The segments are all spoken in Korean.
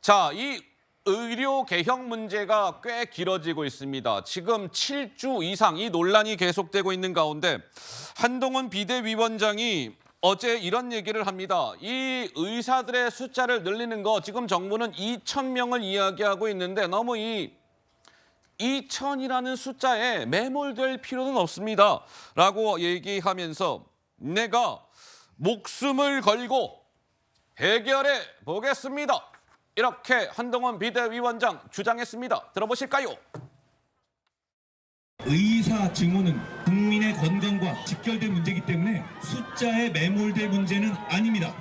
자, 이 의료 개혁 문제가 꽤 길어지고 있습니다. 지금 7주 이상 이 논란이 계속되고 있는 가운데 한동훈 비대위원장이 어제 이런 얘기를 합니다. 이 의사들의 숫자를 늘리는 거 지금 정부는 2,000명을 이야기하고 있는데 너무 이 2,000이라는 숫자에 매몰될 필요는 없습니다. 라고 얘기하면서 내가 목숨을 걸고 해결해 보겠습니다. 이렇게 한동훈 비대위원장 주장했습니다. 들어보실까요? 의사 증오는 국민의 건강과 직결된 문제이기 때문에 숫자에 매몰될 문제는 아닙니다.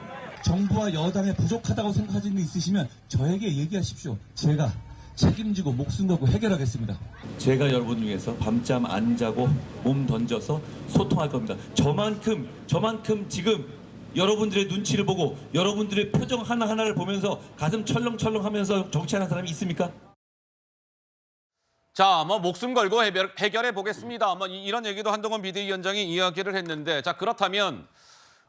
정부와 여당에 부족하다고 생각하시는 분 있으시면 저에게 얘기하십시오. 제가 책임지고 목숨 걸고 해결하겠습니다. 제가 여러분 위해서 밤잠 안 자고 몸 던져서 소통할 겁니다. 저만큼 지금 여러분들의 눈치를 보고 여러분들의 표정 하나하나를 보면서 가슴 철렁철렁하면서 정치하는 사람이 있습니까? 자, 목숨 걸고 해결해 보겠습니다. 이런 얘기도 한동훈 비대위원장이 이야기를 했는데, 자, 그렇다면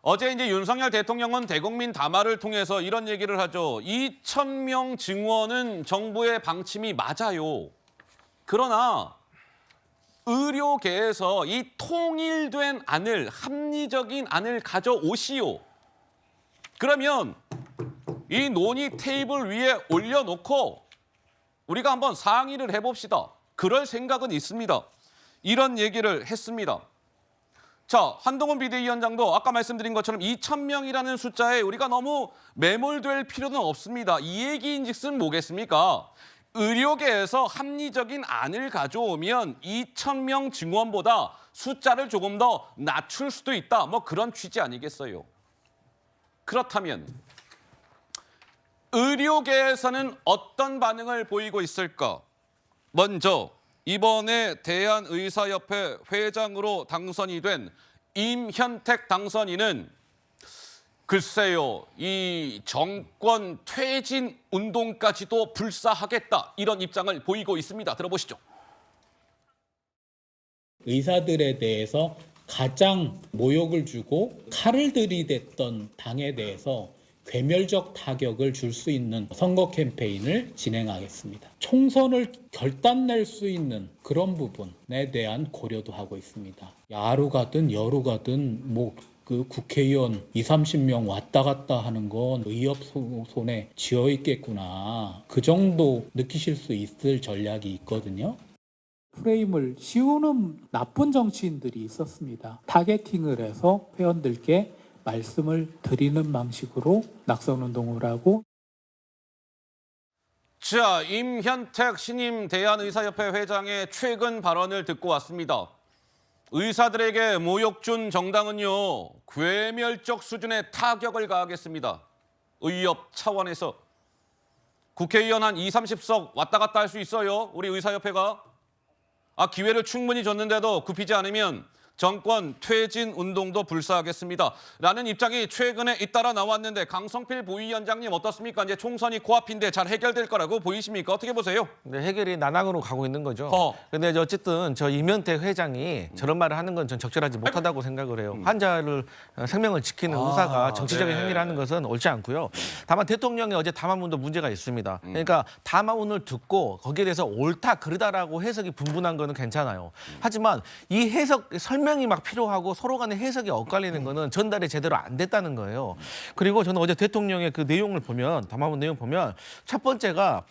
어제 이제 윤석열 대통령은 대국민 담화를 통해서 이런 얘기를 하죠. 2,000명 증원은 정부의 방침이 맞아요. 그러나 의료계에서 이 통일된 안을, 합리적인 안을 가져오시오. 그러면 이 논의 테이블 위에 올려놓고 우리가 한번 상의를 해봅시다. 그럴 생각은 있습니다. 이런 얘기를 했습니다. 자, 한동훈 비대위원장도 아까 말씀드린 것처럼 2,000명이라는 숫자에 우리가 너무 매몰될 필요는 없습니다. 이 얘기인즉슨 뭐겠습니까? 의료계에서 합리적인 안을 가져오면 2,000명 증원보다 숫자를 조금 더 낮출 수도 있다. 그런 취지 아니겠어요? 그렇다면 의료계에서는 어떤 반응을 보이고 있을까? 먼저 이번에 대한의사협회 회장으로 당선이 된 임현택 당선인은 글쎄요, 이 정권 퇴진 운동까지도 불사하겠다, 이런 입장을 보이고 있습니다. 들어보시죠. 의사들에 대해서 가장 모욕을 주고 칼을 들이댔던 당에 대해서 괴멸적 타격을 줄 수 있는 선거 캠페인을 진행하겠습니다. 총선을 결단낼 수 있는 그런 부분에 대한 고려도 하고 있습니다. 야루 가든 여루 가든 그 국회의원 20-30명 왔다 갔다 하는 건 의협 손에 쥐어 있겠구나. 그 정도 느끼실 수 있을 전략이 있거든요. 프레임을 씌우는 나쁜 정치인들이 있었습니다. 타겟팅을 해서 회원들께 말씀을 드리는 방식으로 낙선운동을 하고. 자, 임현택 신임 대한의사협회 회장의 최근 발언을 듣고 왔습니다. 의사들에게 모욕 준 정당은요, 괴멸적 수준의 타격을 가하겠습니다. 의협 차원에서 국회의원 한 20-30석 왔다 갔다 할 수 있어요, 우리 의사협회가. 기회를 충분히 줬는데도 굽히지 않으면 정권 퇴진 운동도 불사하겠습니다. 라는 입장이 최근에 잇따라 나왔는데, 강성필 부위원장님 어떻습니까? 이제 총선이 코앞인데 잘 해결될 거라고 보이십니까? 어떻게 보세요? 네, 해결이 난항으로 가고 있는 거죠. 근데 어쨌든 저 임현택 회장이 저런 말을 하는 건 전 적절하지 못하다고 생각을 해요. 환자를 생명을 지키는 의사가 정치적인 행위를 하는 것은 옳지 않고요. 다만 대통령이 어제 담화문도 문제가 있습니다. 그러니까 담화문을 듣고 거기에 대해서 옳다 그르다라고 해석이 분분한 거는 괜찮아요. 하지만 이 해석 설명이 막 필요하고 서로 간의 해석이 엇갈리는 거는 전달이 제대로 안 됐다는 거예요. 그리고 저는 어제 대통령의 그 내용을 보면, 담화문 내용 보면 첫 번째가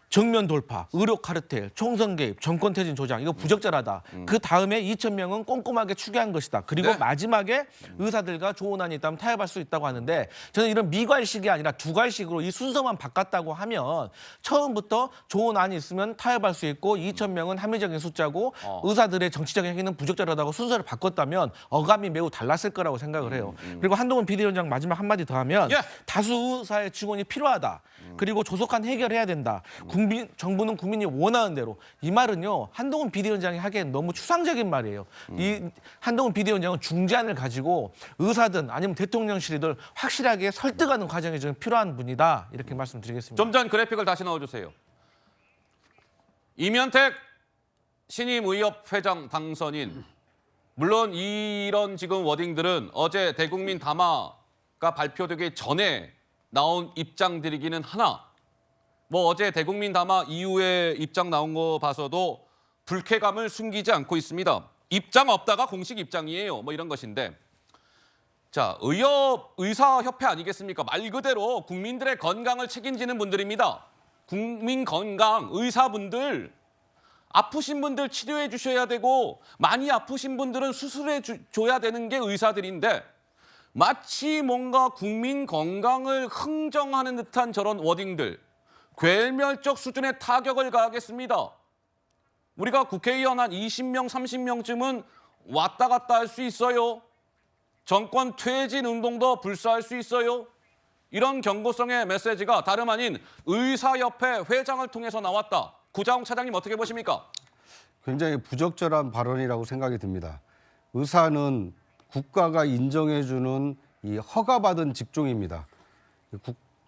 정면 돌파, 의료 카르텔, 총선 개입, 정권 퇴진 조장, 이거 부적절하다. 그 다음에 2,000명은 꼼꼼하게 추계한 것이다. 그리고 네. 마지막에 의사들과 조언안이 있다면 타협할 수 있다고 하는데, 저는 이런 미괄식이 아니라 두괄식으로 이 순서만 바꿨다고 하면 처음부터 조언안이 있으면 타협할 수 있고 2,000명은 합리적인 숫자고 의사들의 정치적인 행위는 부적절하다고 순서를 바꿨다면 어감이 매우 달랐을 거라고 생각을 해요. 그리고 한동훈 비대위원장 마지막 한마디 더 하면 다수 의사의 증언이 필요하다. 그리고 조속한 해결해야 된다. 정부는 국민이 원하는 대로. 이 말은요, 한동훈 비대위원장이 하기엔 너무 추상적인 말이에요. 이 한동훈 비대위원장은 중재안을 가지고 의사든 아니면 대통령실이든 확실하게 설득하는 과정이 좀 필요한 분이다. 이렇게 말씀드리겠습니다. 좀 전 그래픽을 다시 넣어주세요. 임현택 신임 의협 회장 당선인. 물론 이런 지금 워딩들은 어제 대국민 담화가 발표되기 전에 나온 입장들이기는 하나, 뭐 어제 대국민 담화 이후에 입장 나온 거 봐서도 불쾌감을 숨기지 않고 있습니다. 입장 없다가 공식 입장이에요. 뭐 이런 것인데. 자, 의사협회 아니겠습니까? 말 그대로 국민들의 건강을 책임지는 분들입니다. 국민 건강, 의사분들, 아프신 분들 치료해 주셔야 되고 많이 아프신 분들은 수술해 줘야 되는 게 의사들인데 마치 뭔가 국민 건강을 흥정하는 듯한 저런 워딩들, 괴멸적 수준의 타격을 가하겠습니다. 우리가 국회의원 한 20명, 30명쯤은 왔다 갔다 할 수 있어요. 정권 퇴진 운동도 불사할 수 있어요. 이런 경고성의 메시지가 다름 아닌 의사협회 회장을 통해서 나왔다. 구자홍 차장님 어떻게 보십니까? 굉장히 부적절한 발언이라고 생각이 듭니다. 의사는 국가가 인정해주는 이 허가받은 직종입니다.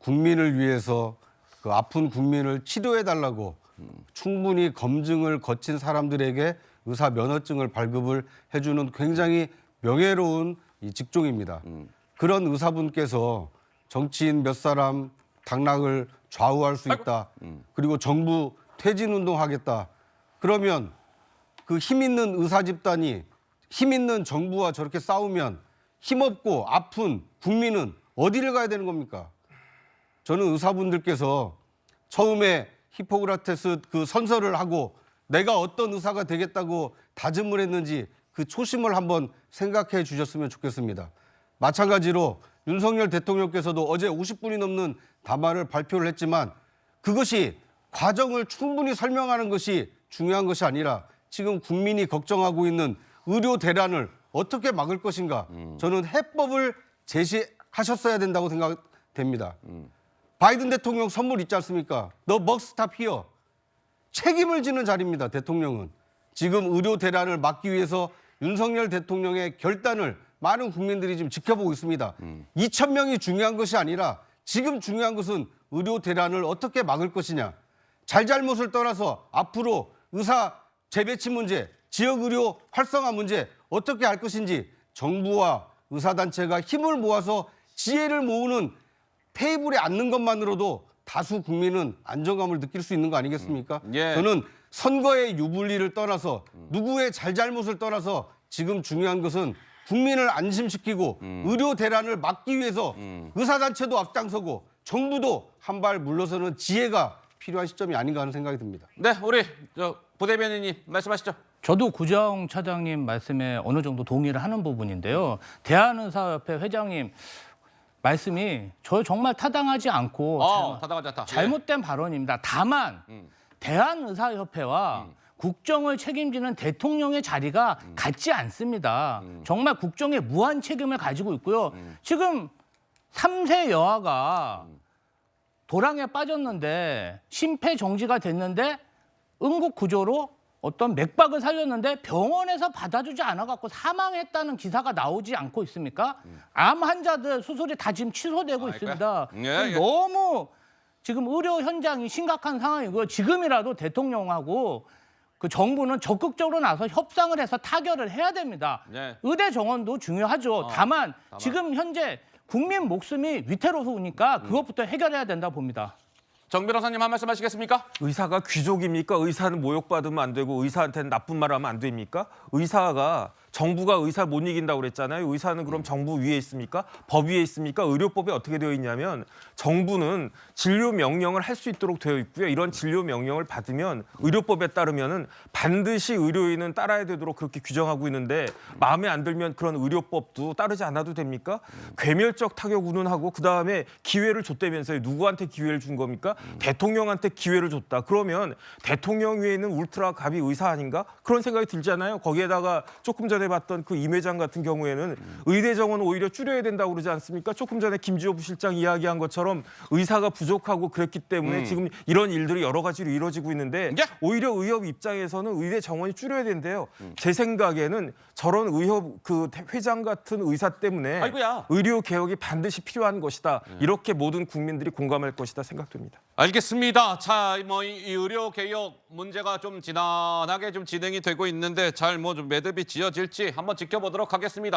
국민을 위해서 그 아픈 국민을 치료해달라고 충분히 검증을 거친 사람들에게 의사 면허증을 발급을 해주는 굉장히 명예로운 이 직종입니다. 그런 의사분께서 정치인 몇 사람 당락을 좌우할 수 있다. 그리고 정부 퇴진운동하겠다. 그러면 그 힘 있는 의사 집단이 힘 있는 정부와 저렇게 싸우면 힘없고 아픈 국민은 어디를 가야 되는 겁니까? 저는 의사분들께서 처음에 히포크라테스 그 선서를 하고 내가 어떤 의사가 되겠다고 다짐을 했는지 그 초심을 한번 생각해 주셨으면 좋겠습니다. 마찬가지로 윤석열 대통령께서도 어제 50분이 넘는 담화를 발표를 했지만 그것이 과정을 충분히 설명하는 것이 중요한 것이 아니라 지금 국민이 걱정하고 있는 의료 대란을 어떻게 막을 것인가 저는 해법을 제시하셨어야 된다고 생각됩니다. 바이든 대통령 선물 있지 않습니까? 너 먹스탑 히어. 책임을 지는 자리입니다. 대통령은. 지금 의료 대란을 막기 위해서 윤석열 대통령의 결단을 많은 국민들이 지금 지켜보고 있습니다. 2,000명이 중요한 것이 아니라 지금 중요한 것은 의료 대란을 어떻게 막을 것이냐. 잘잘못을 떠나서 앞으로 의사 재배치 문제, 지역의료 활성화 문제 어떻게 할 것인지 정부와 의사단체가 힘을 모아서 지혜를 모으는 테이블에 앉는 것만으로도 다수 국민은 안정감을 느낄 수 있는 거 아니겠습니까? 예. 저는 선거의 유불리를 떠나서 누구의 잘잘못을 떠나서 지금 중요한 것은 국민을 안심시키고 의료 대란을 막기 위해서 의사단체도 앞장서고 정부도 한 발 물러서는 지혜가 필요한 시점이 아닌가 하는 생각이 듭니다. 네, 우리 부대변인님 말씀하시죠. 저도 구자홍 차장님 말씀에 어느 정도 동의를 하는 부분인데요. 대한의사협회 회장님 말씀이 저 정말 타당하지 않고 타당하지 않다. 잘못된 발언입니다. 다만 대한의사협회와 국정을 책임지는 대통령의 자리가 같지 않습니다. 정말 국정에 무한 책임을 가지고 있고요. 지금 3세 여아가 도랑에 빠졌는데 심폐정지가 됐는데 응급구조로 어떤 맥박을 살렸는데 병원에서 받아주지 않아갖고 사망했다는 기사가 나오지 않고 있습니까? 암 환자들 수술이 다 지금 취소되고 있습니다. 예. 너무 지금 의료 현장이 심각한 상황이고요. 지금이라도 대통령하고 그 정부는 적극적으로 나서 협상을 해서 타결을 해야 됩니다. 예. 의대 정원도 중요하죠. 다만 지금 현재 국민 목숨이 위태로우니까 그것부터 해결해야 된다 봅니다. 정 변호사님 한 말씀 하시겠습니까? 의사가 귀족입니까? 의사는 모욕받으면 안 되고 의사한테는 나쁜 말 하면 안 됩니까? 의사가 정부가 의사 못 이긴다고 그랬잖아요. 의사는 그럼 정부 위에 있습니까? 법 위에 있습니까? 의료법에 어떻게 되어 있냐면 정부는 진료 명령을 할 수 있도록 되어 있고요. 이런 진료 명령을 받으면 의료법에 따르면은 반드시 의료인은 따라야 되도록 그렇게 규정하고 있는데 마음에 안 들면 그런 의료법도 따르지 않아도 됩니까? 괴멸적 타격 운운하고 그다음에 기회를 줬다면서요. 누구한테 기회를 준 겁니까? 대통령한테 기회를 줬다. 그러면 대통령 위에 있는 울트라 갑이 의사 아닌가? 그런 생각이 들잖아요. 거기에다가 조금 전에 봤던 그 임 회장 같은 경우에는 의대 정원 오히려 줄여야 된다고 그러지 않습니까? 조금 전에 김주호 부실장 이야기한 것처럼 의사가 부족하고 그랬기 때문에 지금 이런 일들이 여러 가지로 이루어지고 있는데 오히려 의협 입장에서는 의대 정원이 줄여야 된대요. 제 생각에는 저런 의협 그 회장 같은 의사 때문에 아이고야. 의료 개혁이 반드시 필요한 것이다. 이렇게 모든 국민들이 공감할 것이다 생각됩니다. 알겠습니다. 자, 뭐 이 의료 개혁 문제가 좀 지난하게 좀 진행이 되고 있는데 잘 뭐 좀 매듭이 지어질지 한번 지켜보도록 하겠습니다.